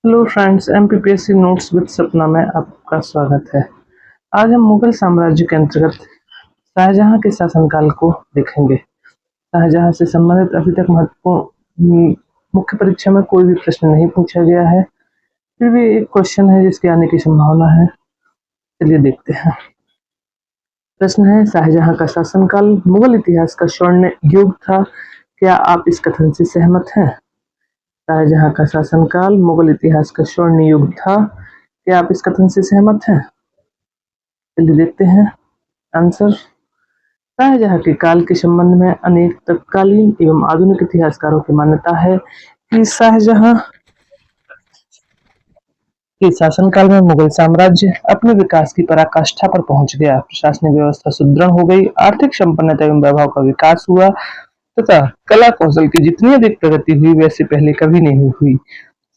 Hello friends, MPPSC notes with सपना में आपका स्वागत है। आज हम मुगल साम्राज्य के अंतर्गत शाहजहां के शासनकाल को देखेंगे। शाहजहां से संबंधित अभी तक महत्वपूर्ण मुख्य परीक्षा में कोई भी प्रश्न नहीं पूछा गया है, फिर भी एक क्वेश्चन है जिसके आने की संभावना है। चलिए देखते हैं। प्रश्न है, शाहजहां का शासनकाल मुगल इतिहास का स्वर्ण युग था। क्या आप इस कथन से सहमत हैं? शाहजहां का शासनकाल मुगल इतिहास का स्वर्ण युग था। क्या आप इस कथन से सहमत हैं? चलिए देखते हैं आंसर। शाहजहां के काल के संबंध में अनेक तत्कालीन एवं आधुनिक इतिहासकारों की मान्यता है कि शाहजहां के शासनकाल में मुगल साम्राज्य अपने विकास की पराकाष्ठा पर पहुंच गया। प्रशासनिक व्यवस्था सुदृढ़ हो गई, आर्थिक संपन्नता एवं वैभव का विकास हुआ तथा कला कौशल की जितनी अधिक प्रगति हुई वैसे पहले कभी नहीं हुई।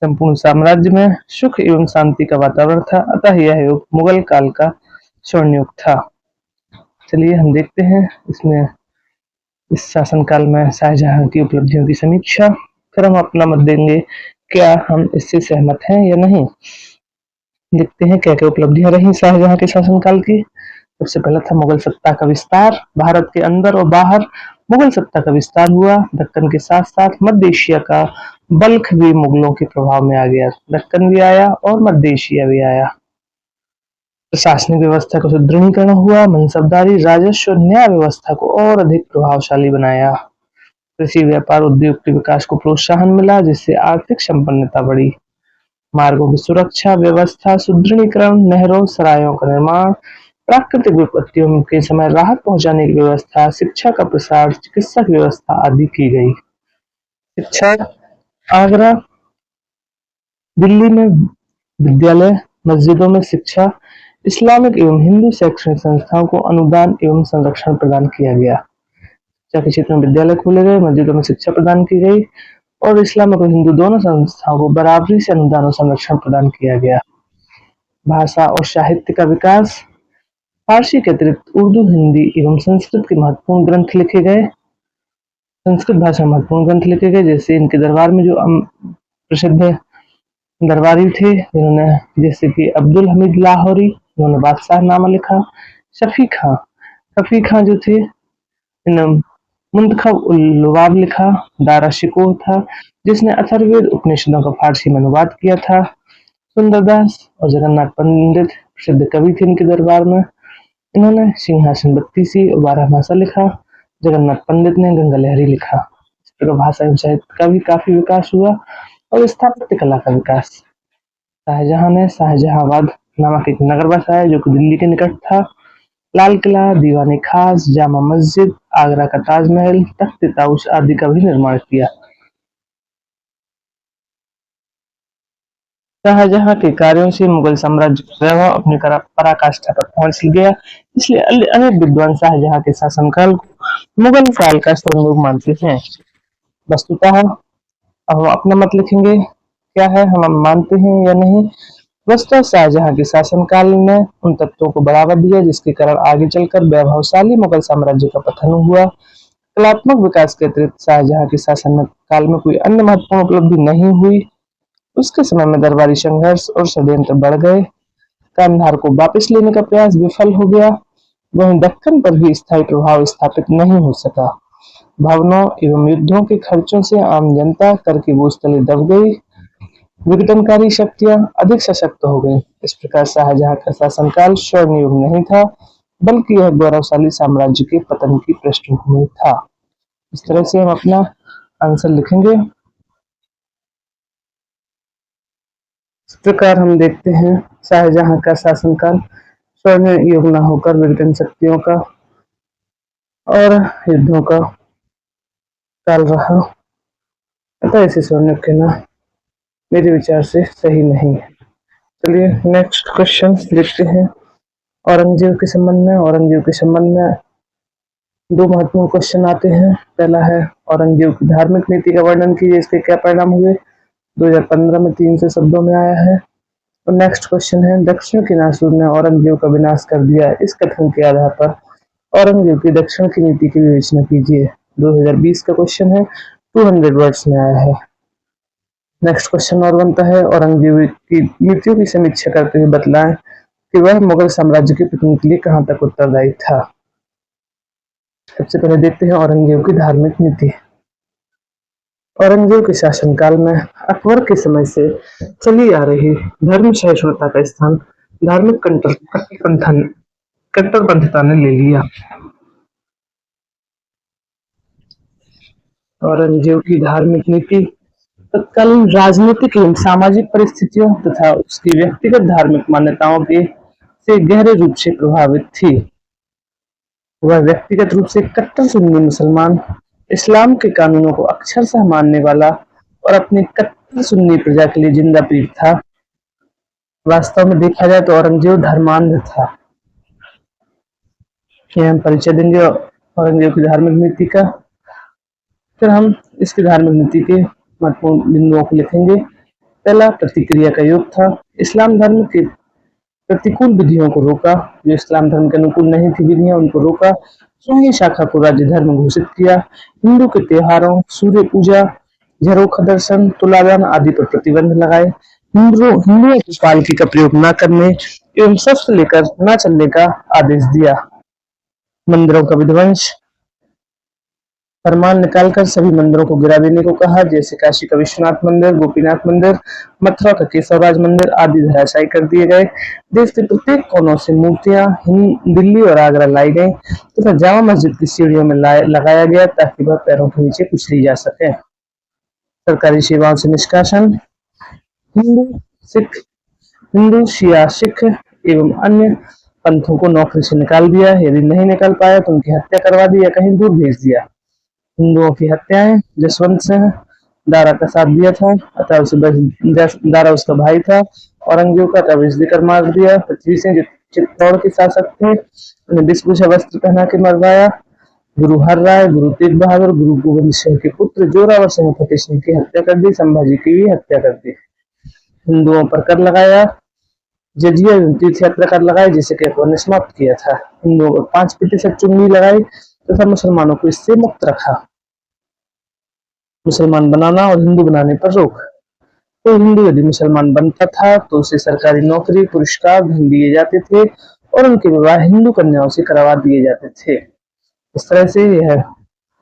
संपूर्ण साम्राज्य में सुख एवं शांति का वातावरण था, अतः यह युग मुगल काल का स्वर्ण युग था। चलिए हम देखते हैं इसमें इस शासनकाल में शाहजहां की उपलब्धियों की समीक्षा, फिर हम अपना मत देंगे क्या हम इससे सहमत हैं या नहीं। देखते हैं क्या क्या उपलब्धियां रही शाहजहां के शासनकाल की। सबसे पहला था मुगल सत्ता का विस्तार। भारत के अंदर और बाहर मुगल सत्ता का विस्तार हुआ। दक्कन के साथ साथ मध्य एशिया का बल्ख भी मुगलों के प्रभाव में आ गया। दक्कन भी आया और मध्य एशिया भी आया। प्रशासनिक व्यवस्था का सुदृढ़ीकरण हुआ। मनसबदारी, राजस्व और न्याय व्यवस्था को और अधिक प्रभावशाली बनाया। कृषि, व्यापार, उद्योग के विकास को प्रोत्साहन मिला, जिससे आर्थिक संपन्नता बढ़ी। मार्गों की सुरक्षा व्यवस्था सुदृढ़ीकरण, नहरों, सरायों का निर्माण, प्राकृतिक विपत्तियों के समय राहत पहुंचाने की व्यवस्था, शिक्षा का प्रसार, चिकित्सा की व्यवस्था आदि की गई। शिक्षा, आगरा, दिल्ली में विद्यालय, मस्जिदों में शिक्षा, इस्लामिक एवं हिंदू शैक्षणिक संस्थाओं को अनुदान एवं संरक्षण प्रदान किया गया। शिक्षा के क्षेत्र में विद्यालय खोले गए, मस्जिदों में शिक्षा प्रदान की गई और इस्लामिक और हिंदू दोनों संस्थाओं को बराबरी से अनुदान और संरक्षण प्रदान किया गया। भाषा और साहित्य का विकास। फारसी के अतिरिक्त उर्दू, हिंदी एवं संस्कृत के महत्वपूर्ण ग्रंथ लिखे गए। संस्कृत भाषा में महत्वपूर्ण ग्रंथ लिखे गए, जैसे इनके दरबार में जो प्रसिद्ध दरबारी थे जिन्होंने, जैसे कि अब्दुल हमीद लाहौरी, उन्होंने बादशाहनामा लिखा। शफी खां जो थे, मुंतखब उल लुबाब लिखा। दारा शिकोह था जिसने अथर्ववेद उपनिषदों का फारसी में अनुवाद किया था। सुंदरदास और जगन्नाथ पंडित प्रसिद्ध कवि थे इनके दरबार में। इन्होंने सिंहासन बत्तीसी और 12मासा लिखा। जगन्नाथ पंडित ने गंगा लहरी लिखा। इस प्रकार भाषा एवं साहित्य का भी काफी विकास हुआ और स्थापत्य कला का विकास। शाहजहां ने शाहजहांबाद नामक एक नगर बसाया जो कि दिल्ली के निकट था। लाल किला, दीवाने खास, जामा मस्जिद, आगरा का ताजमहल, तख्त ताउस आदि का भी निर्माण किया। शाहजहां के कार्यों से मुगल साम्राज्य का वैभव अपनी पराकाष्ठा पर पहुंच गया, इसलिए अनेक विद्वान शाहजहां के शासनकाल को मुगल काल का स्वर्ण युग मानते हैं। वस्तुतः अब हम अपना मत लिखेंगे क्या है, हम मानते हैं या नहीं। वस्तुतः शाहजहां के शासनकाल ने उन तत्वों को बढ़ावा दिया जिसके कारण आगे चलकर वैभवशाली मुगल साम्राज्य का पतन हुआ। कलात्मक विकास के अतिरिक्त शाहजहां के शासन काल में कोई अन्य महत्वपूर्ण उपलब्धि नहीं हुई। उसके समय में दरबारी संघर्ष और षड्यंत्र बढ़ गए। कांधार को वापस लेने का प्रयास विफल हो गया। वहीं दक्कन पर भी स्थायी प्रभाव स्थापित नहीं हो सका। भवनों एवं युद्धों के खर्चों से आम जनता कर के बोझ तले दब गई। विघटनकारी शक्तियां अधिक सशक्त हो गई। इस प्रकार शाहजहां का शासनकाल स्वर्ण युग नहीं था, बल्कि यह गौरवशाली साम्राज्य के पतन की पृष्ठभूमि था। इस तरह से हम अपना आंसर लिखेंगे। इस प्रकार हम देखते हैं शाहजहां का शासनकाल स्वर्ण युग न होकर विघटन शक्तियों का और युद्धों का काल रहा, अतः इसे स्वर्ण युग कहना मेरे विचार से सही नहीं है। चलिए नेक्स्ट क्वेश्चन देखते हैं। औरंगजेब के संबंध में दो महत्वपूर्ण क्वेश्चन आते हैं। पहला है औरंगजेब की धार्मिक नीति का वर्णन कीजिए, इसके क्या परिणाम हुए। 2015 में 300 शब्दों में आया है। और नेक्स्ट क्वेश्चन है दक्षिण के नासूर ने औरंगजेब का विनाश कर दिया, इस कथन के आधार पर औरंगजेब की दक्षिण की नीति की विवेचना कीजिए। 2020 का क्वेश्चन है, 200 वर्ड्स में आया है। नेक्स्ट क्वेश्चन और बनता है, औरंगजेब की नीतियों की समीक्षा करते हुए बतलाएं कि वह मुगल साम्राज्य के पतन के लिए कहां तक उत्तरदायी था। सबसे पहले देखते हैं औरंगजेब की धार्मिक नीति। औरंगजेब के शासनकाल में अकबर के समय से चली आ रही धर्म सहिष्णुता का स्थान धार्मिक कट्टरपंथिता ने ले लिया। औरंगजेब की धार्मिक नीति तत्कालीन राजनीतिक एवं सामाजिक परिस्थितियों तथा उसकी व्यक्तिगत धार्मिक मान्यताओं के से गहरे रूप से प्रभावित थी। वह व्यक्तिगत रूप से कट्टर सुन्नी मुसलमान, इस्लाम के कानूनों को अक्षरशः मानने वाला और अपनी कट्टर सुन्नी प्रजा के लिए जिंदा पीर था। वास्तव में देखा जाए तो औरंगजेब धर्मांध था। ये हम परिचय देंगे औरंगजेब की धार्मिक नीति का। फिर हम इसकी धार्मिक नीति के महत्वपूर्ण बिंदुओं को लिखेंगे। पहला, प्रतिक्रिया का युग था। इस्लाम धर्म के प्रतिकूल विधियों को रोका, जो इस्लाम धर्म के अनुकूल नहीं थी विधियां उनको रोका। स्वयं शाखा को राज्य धर्म घोषित किया। हिंदू के त्योहारों, सूर्य पूजा, झरोखा दर्शन, तुलादान आदि पर प्रतिबंध लगाए। हिंदुओं को पालकी का प्रयोग न करने एवं शस्त्र लेकर न चलने का आदेश दिया। मंदिरों का विध्वंस, फरमान निकालकर सभी मंदिरों को गिरा देने को कहा, जैसे काशी का विश्वनाथ मंदिर, गोपीनाथ मंदिर, मथुरा का केशवराज मंदिर आदि धराशायी कर दिए गए। देश के प्रत्येक कोनों से मूर्तियां दिल्ली और आगरा लाई गई तथा जामा मस्जिद की सीढ़ियों में लगाया गया ताकि वह पैरों के नीचे कुचली जा सके। सरकारी सेवाओं से निष्कासन, हिंदू सिख हिंदू शिया सिख एवं अन्य पंथों को नौकरी से निकाल दिया। यदि नहीं निकाल पाया तो उनकी हत्या करवा दी या कहीं दूर भेज दिया। हिंदुओं की हत्याएं, जसवंत सिंह दारा का साथ दिया था, अतः दारा उसका भाई था। औरंगजेब का तविज देकर मार दिया। पृथ्वी सिंह चित्तौड़ के शासक थे, उन्हें वेशभूषा वस्त्र पहना के मरवाया। गुरु हर राय, गुरु तेग बहादुर, गुरु गोविंद सिंह के पुत्र जोरावर सिंह फतेह सिंह की हत्या कर दी। संभाजी की भी हत्या कर दी। हिंदुओं पर कर लगाया, जजिया एवं तीर्थ यात्रा कर लगाए, जिसे कि अकबर ने समाप्त किया था। हिंदुओं पर 5% चुंगी लगाई तथा मुसलमानों को इससे मुक्त रखा। मुसलमान बनाना और हिंदू बनाने पर रोक। तो हिंदू यदि मुसलमान बनता था तो उसे सरकारी नौकरी, पुरस्कार, धन दिए जाते थे और उनके विवाह हिंदू कन्याओं से करवा दिए जाते थे। इस तरह से यह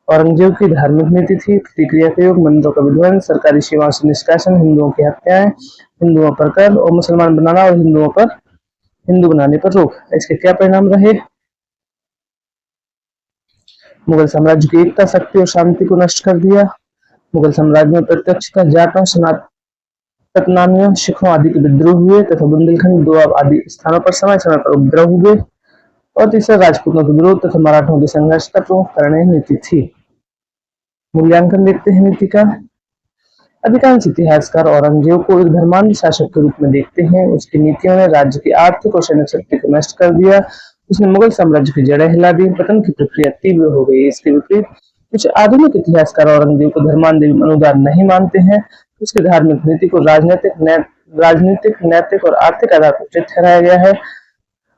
औरंगजेब की धार्मिक नीति थी। प्रतिक्रिया के युग, मंदिरों का विध्वंस, सरकारी सेवाओं से निष्कासन, हिंदुओं की हत्याएं, हिंदुओं पर कर और मुसलमान बनाना और हिंदू बनाने पर रोक। इसके क्या परिणाम रहे? मुगल साम्राज्य की एकता, शक्ति और शांति को नष्ट कर दिया। मुगल साम्राज्य में प्रत्यक्षतः जाटों, सतनामियों, सिखों आदि के विद्रोह हुए तथा बुंदेलखंड, दोआब आदि स्थानों पर समय समय पर उपद्रव हुए। और तीसरा, राजपूतों के विरोध तथा मराठों के संघर्ष का प्रमुख कारण यह नीति थी। मूल्यांकन देखते हैं नीति का। अधिकांश इतिहासकार औरंगजेब को एक धर्मांध शासक के रूप में देखते हैं। उसकी नीतियों ने राज्य की आर्थिक और सैन्य शक्ति को नष्ट कर दिया। उसने मुगल साम्राज्य की जड़ें हिला दी। पतन की प्रक्रिया तीव्र हो गई। इसके विपरीत कुछ आधुनिक इतिहासकार औरंगजेब को धर्मांध एवं अनुदार नहीं मानते हैं। उसकी धार्मिक नीति को राजनीतिक, नैतिक और आर्थिक आधार पर उचित ठहराया गया है।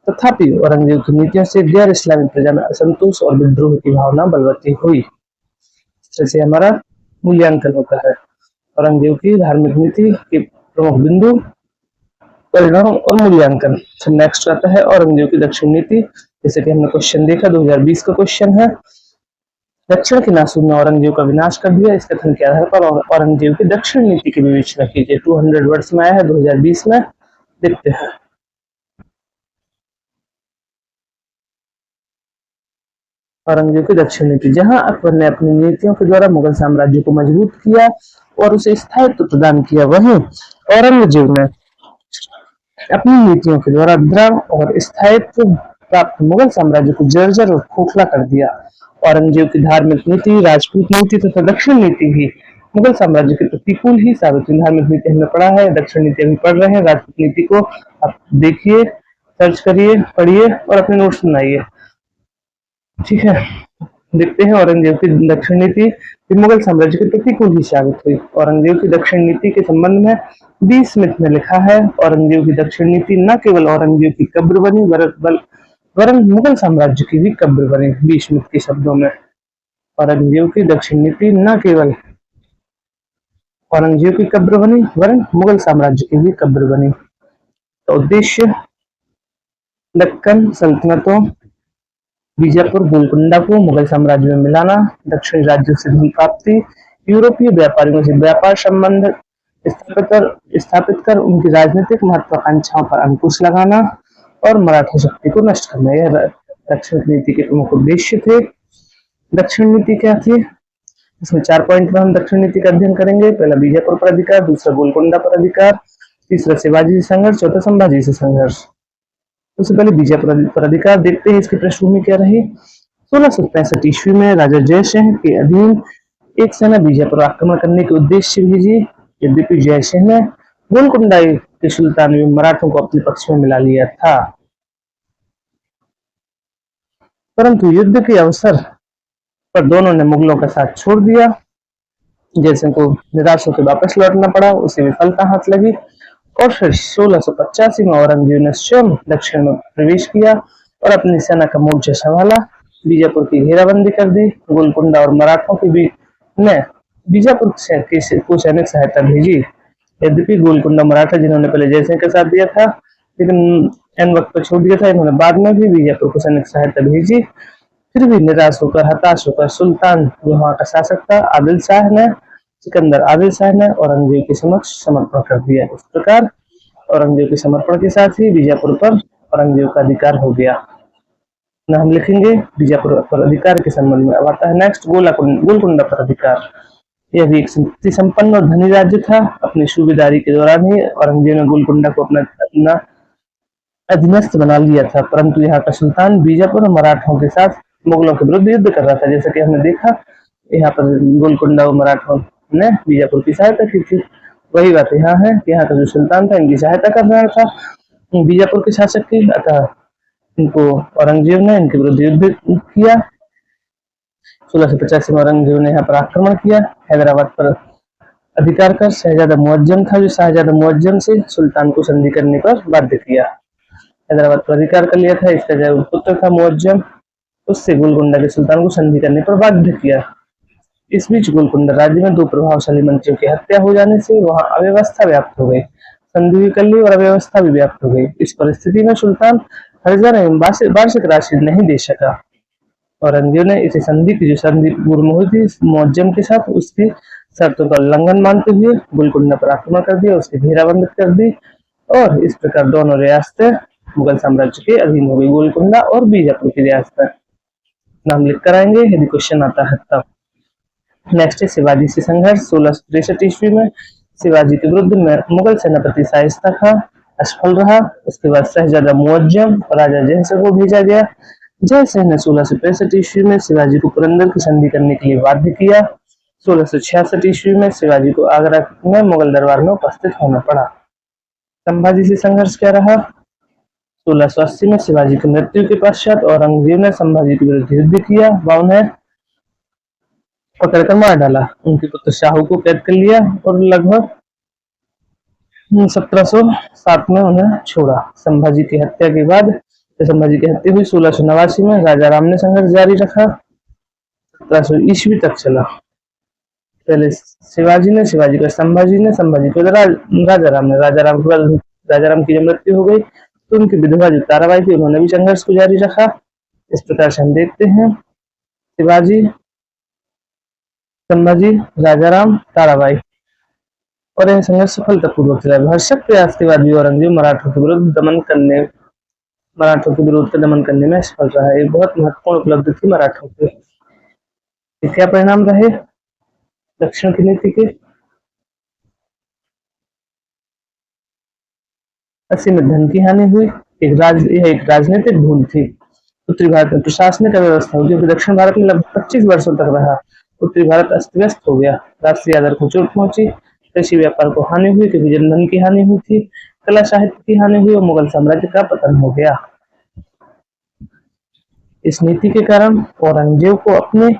तथापि औरंगजेब की नीतियों से गैर इस्लामी प्रजा में असंतोष और विद्रोह की भावना बलवती हुई। जैसे हमारा मूल्यांकन होता है औरंगजेब की धार्मिक नीति के प्रमुख बिंदु, परिणाम और मूल्यांकन। फिर नेक्स्ट आता है औरंगजेब की दक्षिण नीति। जैसे कि हमने क्वेश्चन देखा, 2020 का क्वेश्चन है। दक्षिण के नासूर ने औरंगजेब का विनाश कर दिया। इस कथन के आधार पर औरंगजेब की दक्षिण नीति की विवेचना कीजिए। 200 वर्ड्स में आया है 2020 में। देखते हैं औरंगजेब की दक्षिण नीति। जहां अकबर ने अपनी नीतियों के द्वारा मुगल साम्राज्य को मजबूत किया और उसे स्थायित्व प्रदान किया, वहीं औरंगजेब ने अपनी नीतियों के द्वारा दृढ़ और स्थायित्व प्राप्त मुगल साम्राज्य को जर्जर और खोखला कर दिया। औरंगजेब की धार्मिक नीति, राजपूत नीति तथा दक्षिण नीति भी मुगल साम्राज्य के प्रतिकूल ही साबित हुई। धार्मिक नीति हमने पढ़ा है, दक्षिण नीति अभी पढ़ रहे हैं। राजपूत नीति को आप देखिए, सर्च करिए, पढ़िए और अपने नोट्स बनाइए। ठीक है, देखते हैं औरंगजेब की दक्षिण नीति मुगल साम्राज्य के प्रतिकूल ही साबित हुई। औरंगजेब की दक्षिण नीति के संबंध में बी स्मिथ ने लिखा है, औरंगजेब की दक्षिण नीति न केवल औरंगजेब की कब्र बनी वरन मुगल साम्राज्य की भी कब्र बनी। बी स्मिथ के शब्दों में औरंगजेब की दक्षिण नीति न केवल औरंगजेब की कब्र बनी वरन मुगल साम्राज्य की भी कब्र बनी। तो उद्देश्य दक्कन सल्तनतों बीजापुर गोलकुंडा को मुगल साम्राज्य में मिलाना, दक्षिणी राज्यों से धन प्राप्ति, यूरोपीय व्यापारियों से व्यापार संबंध स्थापित कर उनकी राजनीतिक महत्वाकांक्षाओं पर अंकुश लगाना और मराठा शक्ति को नष्ट करना, यह दक्षिण नीति के प्रमुख उद्देश्य थे। दक्षिण नीति क्या थी? इसमें 4 पॉइंट में हम दक्षिण नीति का अध्ययन करेंगे। पहला बीजापुर पर अधिकार, दूसरा गोलकुंडा पर अधिकार, तीसरा शिवाजी से संघर्ष, चौथा संभाजी से संघर्ष। सबसे पहले बीजापुर पर अधिकार देखते हैं, इसकी पृष्ठभूमि क्या रही। 1665 ईस्वी में राजा जयसिंह के अधीन एक सेना बीजापुर आक्रमण करने के उद्देश्य से भेजी। यद्यपि जयसिंह ने गोलकुंडा के सुल्तान एवं मराठों को अपने पक्ष में मिला लिया था, परंतु युद्ध के अवसर पर दोनों ने मुगलों का साथ छोड़ दिया। जयसिंह को निराश होकर वापस लौटना पड़ा, उसे विफलता हाथ लगी और फिर 1685 में औरंगजेब ने स्वयं दक्षिण में प्रवेश किया और अपनी सेना का मोर्चा संभाला, बीजापुर की घेराबंदी कर दी। गोलकुंडा और मराठों के बीच ने बीजापुर को सैनिक सहायता भेजी। यद्यपि गोलकुंडा मराठा जिन्होंने पहले जयसिंह का साथ दिया था लेकिन एन वक्त पर छोड़ दिया था, इन्होंने बाद में भी बीजापुर को सैनिक सहायता भेजी। फिर भी निराश होकर, हताश होकर सुल्तान जो वहां का शासक था सिकंदर आदिल शाह ने औरंगजेब के समक्ष समर्पण कर दिया। इस प्रकार औरंगजेब के समर्पण के साथ ही बीजापुर पर औरंगजेब का अधिकार हो गया। ना हम लिखेंगे बीजापुर पर अधिकार के संबंध में। अब आता है नेक्स्ट गोलकुंडा पर अधिकार। यह भी एक शक्ति संपन्न और धनी राज्य था। अपनी सूबेदारी के दौरान ही औरंगजेब ने गोलकुंडा को अपना अधीनस्थ बना लिया था, परंतु यहाँ का सुल्तान बीजापुर और मराठों के साथ मुगलों के विरुद्ध युद्ध कर रहा था। जैसा कि हमने देखा यहाँ पर गोलकुंडा और मराठों ने बीजापुर की सहायता की थी, वही बात यहाँ है कि यहाँ का जो सुल्तान था इनकी सहायता कर रहा था बीजापुर के शासक की, अतः इनको औरंगजेब ने इनके विरुद्ध युद्ध किया। 1685 में औरंगजेब ने यहाँ पर आक्रमण किया। हैदराबाद पर अधिकार कर शहजादा मुअज्जम था, जो शाहजादा मुअज्जम से सुल्तान को संधि करने पर बाध्य किया। हैदराबाद पर अधिकार कर लिया था, इसका जो पुत्र था मुअज्जम, उससे गोलकुंडा के सुल्तान को संधि करने पर बाध्य किया। इस बीच गोलकुंडा राज्य में 2 प्रभावशाली मंत्रियों की हत्या हो जाने से वहां अव्यवस्था व्याप्त हो गई, संधि भी कर ली और अव्यवस्था भी व्याप्त हो गई। इस परिस्थिति में सुल्तान हर्जाना एवं वार्षिक राशि नहीं दे सका। औरंगजेब ने इसे संधि की जो संधि पूर्व में हुई थी मुअज्जम के साथ, उसकी शर्तों का उल्लंघन मानते हुए गोलकुंडा पर आक्रमण कर दिया, उसकी घेराबंदी कर दी और इस प्रकार दोनों रियासतें मुगल साम्राज्य के अधीन हो गई, गोलकुंडा और बीजापुर की रियासतें। नाम लिख कर आएंगे यदि क्वेश्चन आता है तब। नेक्स्ट है शिवाजी से संघर्ष। 1663 ईस्वी में शिवाजी के विरुद्ध में मुगल सेनापति शाइस्ता खां असफल रहा। उसके बाद शहजादा मुअज्जम और राजा जयसिंह को भेजा गया। जयसिंह ने 1665 ईस्वी में शिवाजी को पुरंदर की संधि करने के लिए बाध्य किया। 1666 ईस्वी में शिवाजी को आगरा में मुगल दरबार में उपस्थित होना पड़ा। संभाजी से संघर्ष क्या रहा? 1680 में शिवाजी की मृत्यु के पश्चात औरंगजेब ने संभाजी के विरुद्ध युद्ध किया व उन्हें पकड़कर मार डाला। उनके पुत्र शाहू को कैद कर लिया और लगभग 1707 में उन्हें छोड़ा। संभाजी की हत्या के बाद संभाजी की हत्या हुई 1689 में राजा राम ने संघर्ष जारी रखा, 1700 ईस्वी तक चला। पहले शिवाजी का संभाजी ने, संभाजी को राजा राम ने। राजा राम के बाद राजा राम की जब मृत्यु हो गई तो उनकी विधवा जो ताराबाई थी उन्होंने भी संघर्ष को जारी रखा। इस प्रकार से हम देखते हैं शिवाजी, संभाजी, राजा राम, ताराबाई और यह संघर्ष सफलतापूर्वक चला। भरसक प्रयास के बाद भी औरंगजेब मराठों के विरुद्ध दमन करने में सफल रहा। एक बहुत महत्वपूर्ण उपलब्धि थी मराठों की। क्या परिणाम रहे दक्षिण की नीति के? अस्सी में धन की हानि हुई। यह एक राजनीतिक भूल थी। उत्तरी भारत में प्रशासनिक अव्यवस्था हुई, जो दक्षिण भारत में लगभग 25 वर्षों तक रहा। उत्तरी भारत अस्त व्यस्त हो गया। राष्ट्रीय आदर को चोट पहुंची। कृषि व्यापार को हानि हुई क्योंकि जनधन की हानि हुई थी। कला साहित्य की हानि हुई और मुगल साम्राज्य का पतन हो गया। इस नीति के कारण औरंगजेब को अपने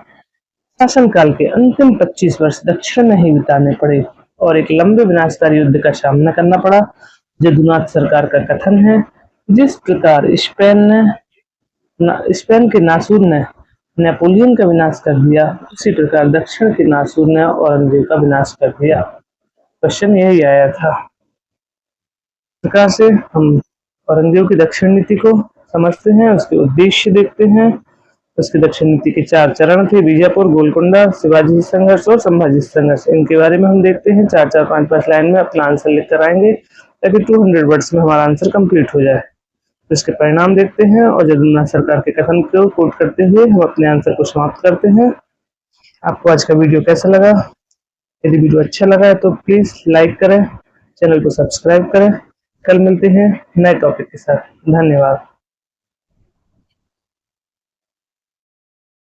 शासनकाल के अंतिम 25 वर्ष दक्षिण में ही बिताने पड़े और एक लंबे विनाशकारी युद्ध का सामना करना पड़ा। जदुनाथ सरकार का कथन है, जिस प्रकार स्पेन के नासूर ने नेपोलियन का विनाश कर दिया, उसी प्रकार दक्षिण के नासूर ने औरंगजेब का विनाश कर दिया। क्वेश्चन यही आया था। इस प्रकार से हम औरंगजेब की दक्षिण नीति को समझते हैं, उसके उद्देश्य देखते हैं। उसकी दक्षिण नीति के 4 चरण थे: बीजापुर, गोलकुंडा, शिवाजी संघर्ष और संभाजी संघर्ष। इनके बारे में हम देखते हैं। 4-4, 5-5 लाइन में अपना आंसर लिख कर आएंगे ताकि 200 वर्ड्स में हमारा आंसर कंप्लीट हो जाए। तो इसके परिणाम देखते हैं और जदुनाथ सरकार के कथन को कोट करते हुए हम अपने आंसर को समाप्त करते हैं। आपको आज का वीडियो कैसा लगा? यदि वीडियो अच्छा लगा है तो प्लीज लाइक करें, चैनल को सब्सक्राइब करें। कल मिलते हैं नए टॉपिक के साथ। धन्यवाद।